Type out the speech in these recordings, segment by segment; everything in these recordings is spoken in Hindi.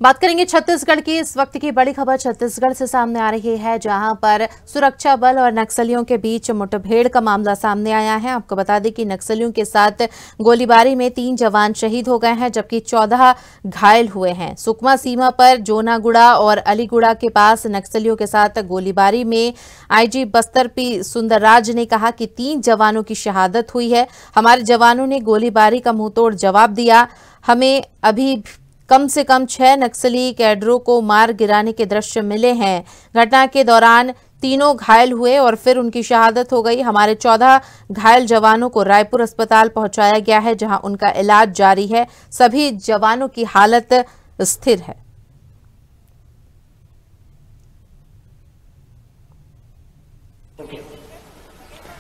बात करेंगे छत्तीसगढ़ की। इस वक्त की बड़ी खबर छत्तीसगढ़ से सामने आ रही है, जहां पर सुरक्षा बल और नक्सलियों के बीच मुठभेड़ का मामला सामने आया है। आपको बता दें कि नक्सलियों के साथ गोलीबारी में 3 जवान शहीद हो गए हैं, जबकि 14 घायल हुए हैं। सुकमा सीमा पर जोनागुड़ा और अलीगुड़ा के पास नक्सलियों के साथ गोलीबारी में आईजी बस्तर पी सुंदरराज ने कहा कि 3 जवानों की शहादत हुई है। हमारे जवानों ने गोलीबारी का मुंहतोड़ जवाब दिया। हमें अभी कम से कम 6 नक्सली कैडरों को मार गिराने के दृश्य मिले हैं। घटना के दौरान तीनों घायल हुए और फिर उनकी शहादत हो गई। हमारे 14 घायल जवानों को रायपुर अस्पताल पहुंचाया गया है, जहां उनका इलाज जारी है। सभी जवानों की हालत स्थिर है।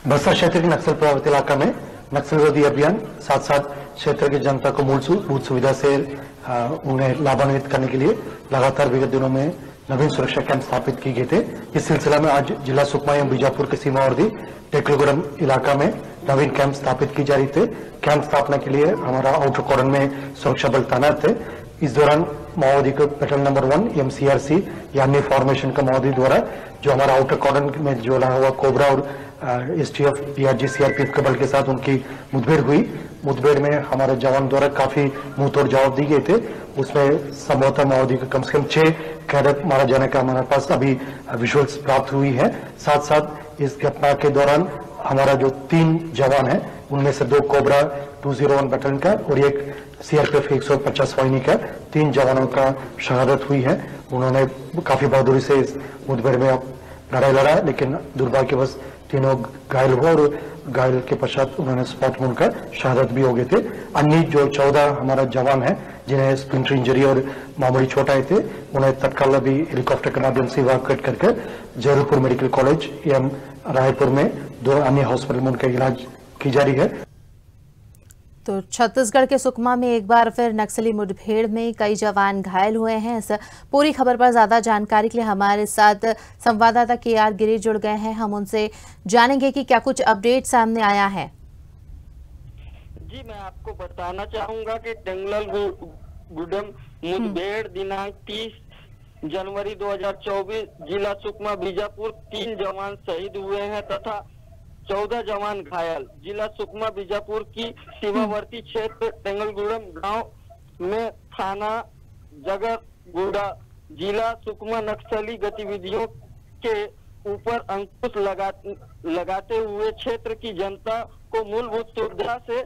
बस्तर क्षेत्र के नक्सल प्रभावित इलाका में नक्सल विरोधी अभियान साथ साथ क्षेत्र की जनता को मूलभूत सुविधा से उन्हें लाभान्वित करने के लिए लगातार विगत दिनों में नवीन सुरक्षा कैंप स्थापित किए गए थे। इस सिलसिला में आज जिला सुकमा एवं बीजापुर के सीमावर्ती टेकलुगुड़म इलाका में नवीन कैंप स्थापित की जा रही थे। कैंप स्थापना के लिए हमारा आउटर कॉर्डन में सुरक्षा बल तैनात थे। इस दौरान माओवादी को पेट्रोल नंबर 1 MCRC यानी फॉर्मेशन का माओवादी द्वारा जो हमारा आउटर कॉर्डन में जो लगा हुआ कोबरा और STF DRG CRPF के बल के साथ उनकी मुठभेड़ हुई। मुठभेड़ में हमारे जवान द्वारा काफी मुंहतोड़ जवाब दिए गए थे। उसमें संभवतः माओवादी को कम से कम 6 कैडेट मारा जाने का हमारे पास अभी विजुअल्स प्राप्त हुई है। साथ साथ इस घटना के दौरान हमारा जो 3 जवान है उनमें से 2 कोबरा 201 बटालियन का और एक CRPF 150 वाहिनी का 3 जवानों का शहादत हुई है। उन्होंने काफी बहादुरी से इस मुठभेड़ में लड़ाई लड़ा, लेकिन दुर्भाग्यवश तीनों घायल हुए और घायल के पश्चात उन्होंने स्पॉट में उनका शहादत भी हो गए थे। अन्य जो 14 हमारा जवान है जिन्हें स्प्लिंटर इंजरी और मामूली चोट आए थे, उन्हें तत्काल अभी हेलीकॉप्टर के माध्यम से इवैक्यूएट करके जयपुर मेडिकल कॉलेज एवं रायपुर में 2 अन्य हॉस्पिटल में उनका इलाज की जा रही है। तो छत्तीसगढ़ के सुकमा में एक बार फिर नक्सली मुठभेड़ में कई जवान घायल हुए हैं। इस पूरी खबर पर ज्यादा जानकारी के लिए हमारे साथ संवाददाता KR गिरी जुड़ गए हैं। हम उनसे जानेंगे कि क्या कुछ अपडेट सामने आया है। जी, मैं आपको बताना चाहूंगा कि टेंगलगुड़म मुठभेड़ दिनांक 30 जनवरी 2024 जिला सुकमा बीजापुर 3 जवान शहीद हुए हैं तथा 14 जवान घायल। जिला सुकमा बीजापुर की सीमावर्ती क्षेत्र टेंगलगुड़म गांव में थाना जगरगुड़ा जिला सुकमा नक्सली गतिविधियों के ऊपर अंकुश लगाते हुए क्षेत्र की जनता को मूलभूत सुविधा से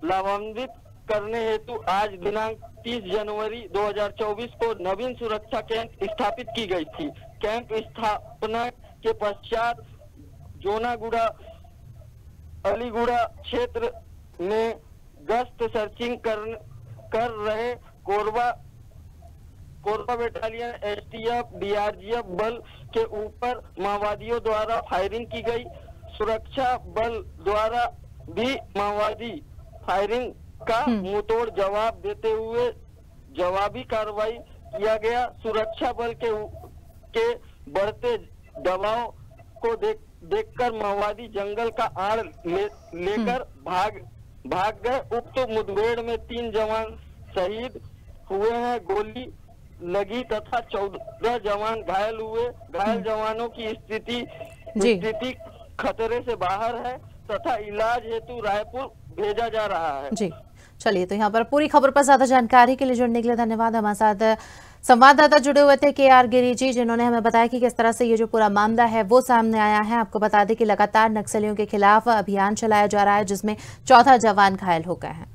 लाभान्वित करने हेतु आज दिनांक 30 जनवरी 2024 को नवीन सुरक्षा कैंप स्थापित की गई थी। कैंप स्थापना के पश्चात जोनागुड़ा अलीगुड़ा क्षेत्र में गश्त सर्चिंग कर रहे कोरबा बटालियन STF DRGF बल के ऊपर माओवादियों द्वारा फायरिंग की गई। सुरक्षा बल द्वारा भी माओवादी फायरिंग का मुंहतोड़ जवाब देते हुए जवाबी कार्रवाई किया गया। सुरक्षा बल के बढ़ते दबाव को देखकर माओवादी जंगल का आड़ लेकर भाग गए। उक्त मुठभेड़ में 3 जवान शहीद हुए हैं, गोली लगी तथा 14 जवान घायल हुए। घायल जवानों की स्थिति खतरे से बाहर है तथा इलाज हेतु रायपुर भेजा जा रहा है। जी, चलिए, तो यहाँ पर पूरी खबर पर ज्यादा जानकारी के लिए जुड़ने के लिए धन्यवाद। हमारे साथ संवाददाता जुड़े हुए थे KR गिरी जी, जिन्होंने हमें बताया कि किस तरह से ये जो पूरा मामला है वो सामने आया है। आपको बता दें कि लगातार नक्सलियों के खिलाफ अभियान चलाया जा रहा है, जिसमें 14 जवान घायल हो गए हैं।